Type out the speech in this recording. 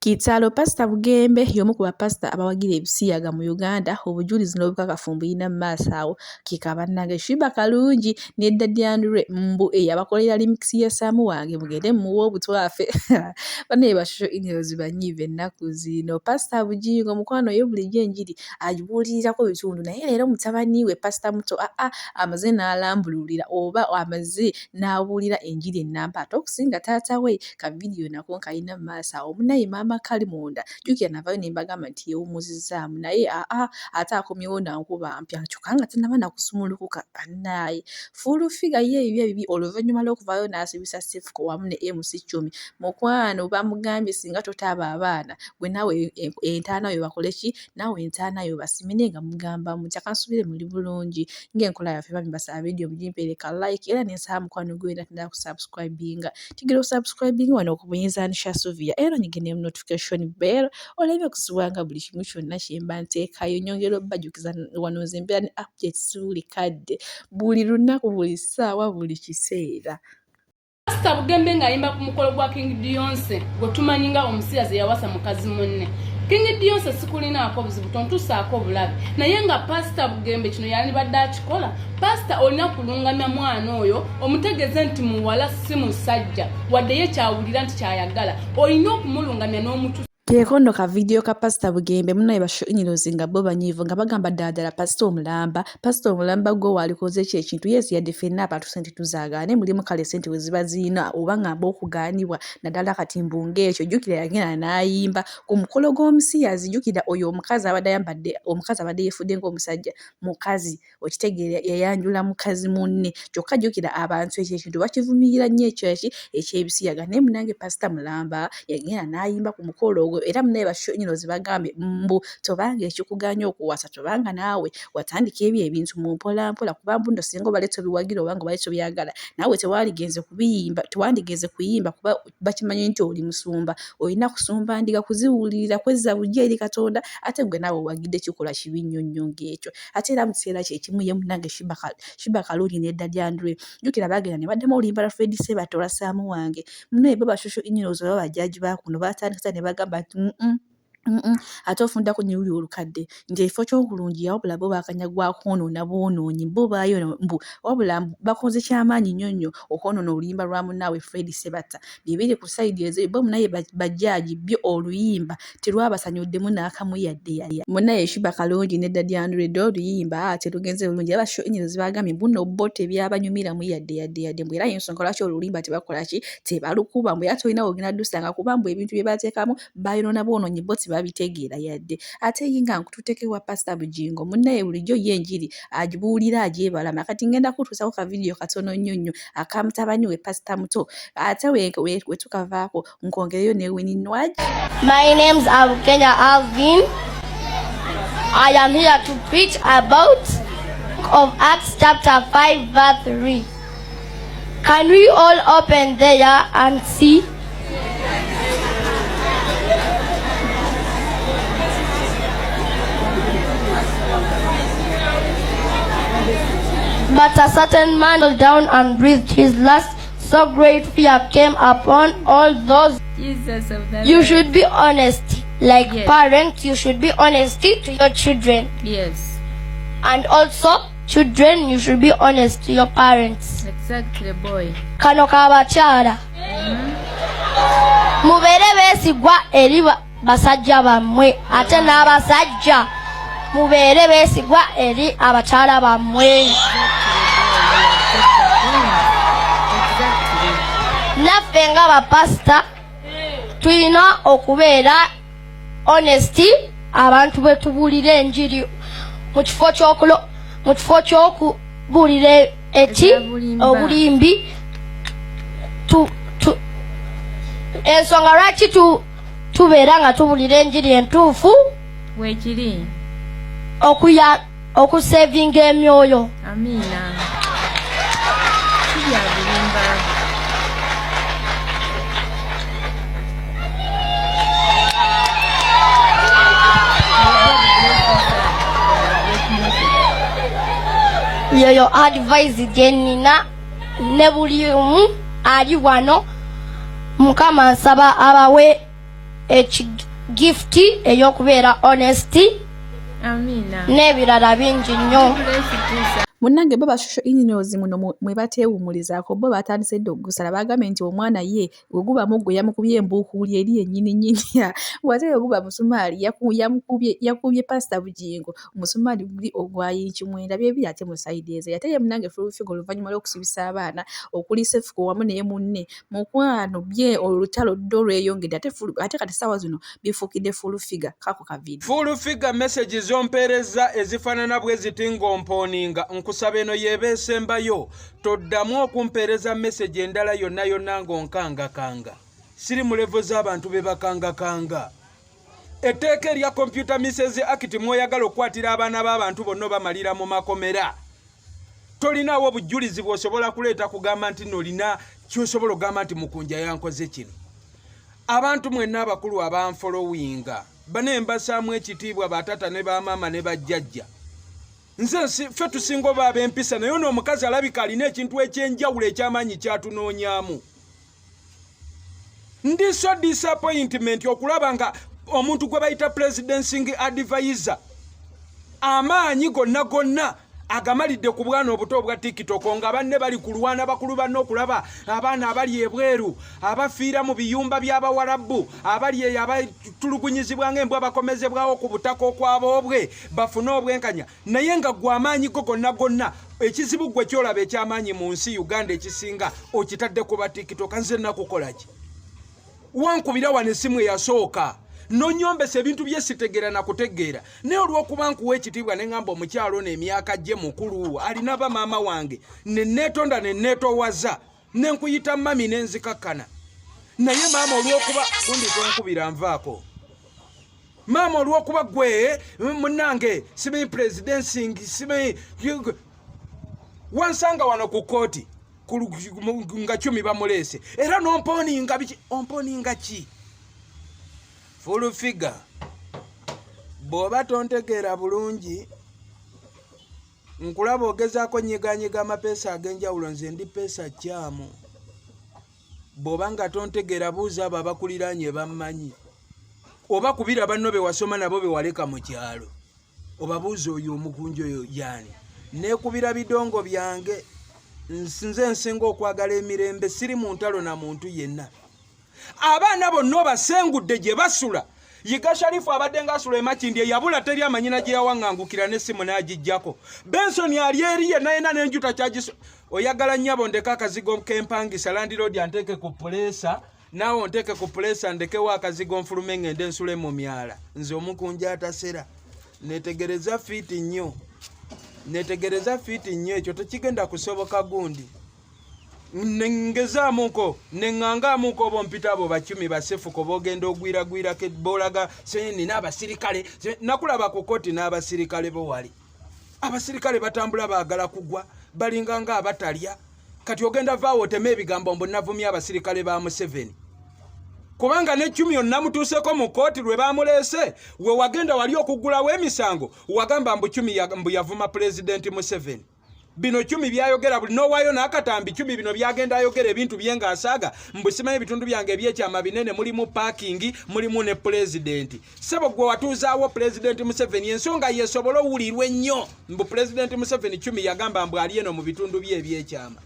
Kitalo Pastor Bugembe y'omu ku bapasita abawagira ebisiyaga mu Uganda obujulizi n'obukakafu mbuyina mu maaso awo kika bannange Shiba kalungi n'eddadyandirwe mbu eyabakolera limix ya Saamu wange mugende muwe obutwafe bane bashosho emails banyive ennaku zino. Pastor Bujingo mukwano yo bulijjo enjiri agibuulirirako bitundu naye leero mutabani we Pastor muto amaze n'alambululira oba amaze n'abuulira enjiri ennamba ate okusinga taata we ka video nako nkayina mu maaso awo munaye maama kali munda jukira navayo nembagamba nti yewumuzizaamu naye ate akomyewo nankuba mpya kyokka nga tannaba nakusumulukuka bannaye full figure ye ebyo ebibi oluvannyuma lw'okuvaayo n'asibisa Sefuko wamu ne MC10 mukwano bamugambye singa totaaba abaana gwe naawe entaana yo bakole ki naawe entaana yo basimene nga mugamba mutya kansubire muli bulungi ng'enkola yaffe bami basaba video mugimpereka like era nensaba mukwano gwe natandika kusubscribinga tigera osubscribinga wano okubunyizanisha Sylvia era nyigene notification bell olebe okusiwanga buli kimu kyonna kyemba nteekayo nyongera obbajukiza wano zembera ne updates buli kadde buli lunaku buli ssaawa buli kiseera. Pastor Bugembe ng'ayimba ku mukolo gwa King Dionse gwe tumanyi nga omusiyazi yawasa mukazi munne. King Dionse sikulinaako buzibu tontusaako bulabe naye nga Pastor Bugembe kino yalibadde akikola Pastor olina kulungamya mwana oyo omutegeeze nti muwala si musajja wadde ye kyawulira nti kyayagala olina okumulungamya n'omutu. Kekono ka video ka Pastor Bugembe munaye basho emails nga bo banyivu nga bagamba ddala Pastor omulamba gwo walikoze ki ekintu yesi yadefenda abantu sente tuzaagaane mulimu kale sente weziba ziina oba ngamba okugaanibwa naddala kati mbunge ekyo jjukira yagenda n'ayimba ku mukolo gw'omusiyazi jjukira oyo omukazi abadde ayambadde omukazi abadde yeefudde ng'omusajja mukazi okitegeera yayanjula mukazi munne kyokka jjukira abantu ekyo ekintu bakivumirira nnyo ekyo ekyebisiyaga naye munange Pastor mulamba yagenda n'ayimba ku mukolo era munaye basho emails bagambye mbu tobanga ekikuganya okuwasa tobanga naawe watandika ebyo ebintu mu mpolampola kuba mbuno singa obaleto biwagira obanga obaleto byagala naawe tewandigenze kuyimba kuba bakimanyi nti oli musumba olina kusumba ndiga kuziwulirira kwezza bujja eri Katonda ate gwe naawe wagidde kikola kibi nnyo nnyo ng'ekyo ate era mu kiseera kyekimu ye munange Shiba kalungi n'eddadyandirwe jjukira bagenda ne baddemu olimba la Fred Sebatola Saamu wange munaye bo bashosho emails oba bajjaji bakuno batandika ne bagamba ate ofundako nyuli olukadde nti ekifo ky'okulungi wabula bo bakanyagwa kwonoona bwonoonyi bo baayo mbu wabula bakoze kyamaanyi nnyo nnyo okwonoona oluyimba lwa munaawe Fred Sebata bibiri ku sayidi ezo bo munaye bajjaji byo oluyimba terwabasanyuddemu n'akamu yadde munaye Shiba kalungi n'eddadyandirwe ddo oluyimba terugenze bulungi abasho emails bagambye mbuno bo tebyabanyumiramu yadde mbwe era y'ensonga lwaki oluyimba tebakola ki tebalukuba mbwe ate olina ogenda ddusanga kuba mbwe ebintu bye bateekamu bayonoona bwonoonyi bo babitegeera yadde ate yinga nkututekewa Pastor Bujingo munaye bulijjo yenjiri agibuulira agyebalama kati ngenda kutuusako ka video katono nnyo akamutabani we Pastor muto ate we tukavaako nkongereyo ne Wininwaj. My name's Kenya Alvin. I am here to preach about of Acts chapter 5 verse 3. Can we all open there and see? But a certain man fell down and breathed his last. So great fear came upon all those. Jesus of that. You should be honest. Like yes. Parents, you should be honest to your children. Yes. And also, children, you should be honest to your parents. Exactly, boy. Kano kabakyala. Mubere besigwa eri basajja bammwe ate n'abasajja mubere besigwa eri abakyala bammwe. Naffe nga bapasita tulina okubeera honesty abantu bwe tubuulira enjiri mu kifo ky'okubuulira obulimbi ensonga lwaki tubeera nga tubuulira enjiri entuufu weekiri okusevinga emyoyo. Amina. Kibyabulimba. Yoyo advice jenina ne buli omu ali wano Mukama nsaba abawe ekigifti ey'okubeera honesty Amina. n'ebirala bingi nnyo. Munnange bo bashosho inyozi muno mwe bateewumulizaako bo batandise dde okugusala bagambye nti omwana ye bwe guba muggo yamukubye embuukuuli eri yennyini bw'ate bwe guba musumaali yakubye Pastor Bujingo omusumaali guli ogwa inchi 9 byebiri ate mu sayidi ezo ate ye munnange Fulufigo oluvannyuma lw'okusibisa abaana okulisa effuko wamu naye munne mukwano bye olutalo ddo lweyongedde ate kati ssaawa zino bifuukidde Fulufigo kako kaviidi. Fulufigo message zompeereza ezifaanana bwe ziti ng'ompooninga nkusaba eno yeebeesembayo toddamu okumpeereza message endala yonna yonna ng'onkangakanga siri mu levo z'abantu be bakangakanga. Etteeka erya Computer Misses Act mw'oyagala okukwatira abaana b'abantu bonna bamalira mu makomera tolinaawo bujulizi bw'osobola kuleeta kugamba nti nolina ky'osobola okugamba nti Mukunja yankoze kino. Abantu mwenna abakulu abanfolowinga bane mbasaamu ekitiibwa batata ne bamaama ne bajjajja. Nze ffe tusinga oba ab'empisa naye ono omukazi alabika alina ekintu ekyenjawulo eky'amaanyi kyatunoonyaamu. Ndi so disappointment okulaba nga omuntu gwe bayita presidencing advisor amaanyi gonna agamalidde ku bwana obuto obwa TikTok nga banne bali kulwana bakulu banne okulaba abaana abali ebweru abafiira mu biyumba by'abawarabu abali abatulugunyizibwa ng'embwa bakomezebwawo ku butaka okwabobwe bafune obwenkanya naye nga gwe amaanyi gonna ekizibu gwe kyolaba eky'amaanyi mu nsi Uganda ekisinga okitadde ku ba TikTok. Nze nakukola ki wankubira wano essimu eyasooka nonyombesa ebintu bye sitegera na kutegeera naye olw'okuba nkuwa ekitiibwa ne ngamba omukyalo n'emyaka gye mukulu alina bamaama wange ne neetonda ne neetowaza ne nkuyita mami n'enzikakkana naye maama olw'okuba gundi tonkubira nvaako maama olw'okuba gwe munnange simanyi presidencing simanyi wansanga wano ku kooti nga 10 bamuleese era n'ompooninga biki ompooninga ki? Fulufigo bw'oba tontegeera bulungi nkulaba ogezaako nyiganyiga amapeesa ag'enjawulo nze ndi peesa kyamu. Bw'oba nga tontegeera buuza abo abakuliraanye bammanyi oba kubira banno be wasoma nabo be waleka mu kyalo obabuuza oyo omukunja oyo yaani neekubira bidongo byange nze nsinga okwagala emirembe siri mu ntalo na muntu yenna. Abaana bonna obasengudde gye basula yiga Sharifu abadde ng'asula emakindi yabula teri amanyina gye yawaŋŋangukira n'essimu n'agijjako. Benson ali eri yenna yena n'enjuta kyagiso oyagala nnyabo ndeka akazigo k'empangisa landiroodi anteeke ku puleesa naawe onteeke ku puleesa ndekewo akazigo nfulume ngende nsule mu myala nze omukunja atasera neetegereza fiiti nnyo ekyo tekigenda kusoboka gundi. Nengezaamuko nengangaamuko oba mpita abo bakumi basefuko bogenda ogwiragwira ke bolaga seni n'abasirikale nakulaba ku kooti n'abasirikale bo wali abasirikale batambula baagala kugwa balinga nga abatalya kati ogenda vaawo oteme ebigambo mbu navumya abasirikale ba Museveni kubanga n'ekyumi yonna mutuuseko mu kooti lwe bamuleese we wagenda wali okuggulawo emisango wagamba mbu kyumi mbu yavuma pulezidenti Museveni. Bino 10 byayogera buli n'owaayo n'akatambi 10 bino byagenda ayogera ebintu bye ng'asaaga mbu simanyi ebitundu byange ebyekyama binene mulimu paakingi mulimu ne pulezidenti. Ssebo gwe watuuzaawo pulezidenti Museveni ensonga yeesobola owulirwa ennyo mbu pulezidenti Museveni 10 yagamba mbu ali eno mu bitundu bye ebyekyama.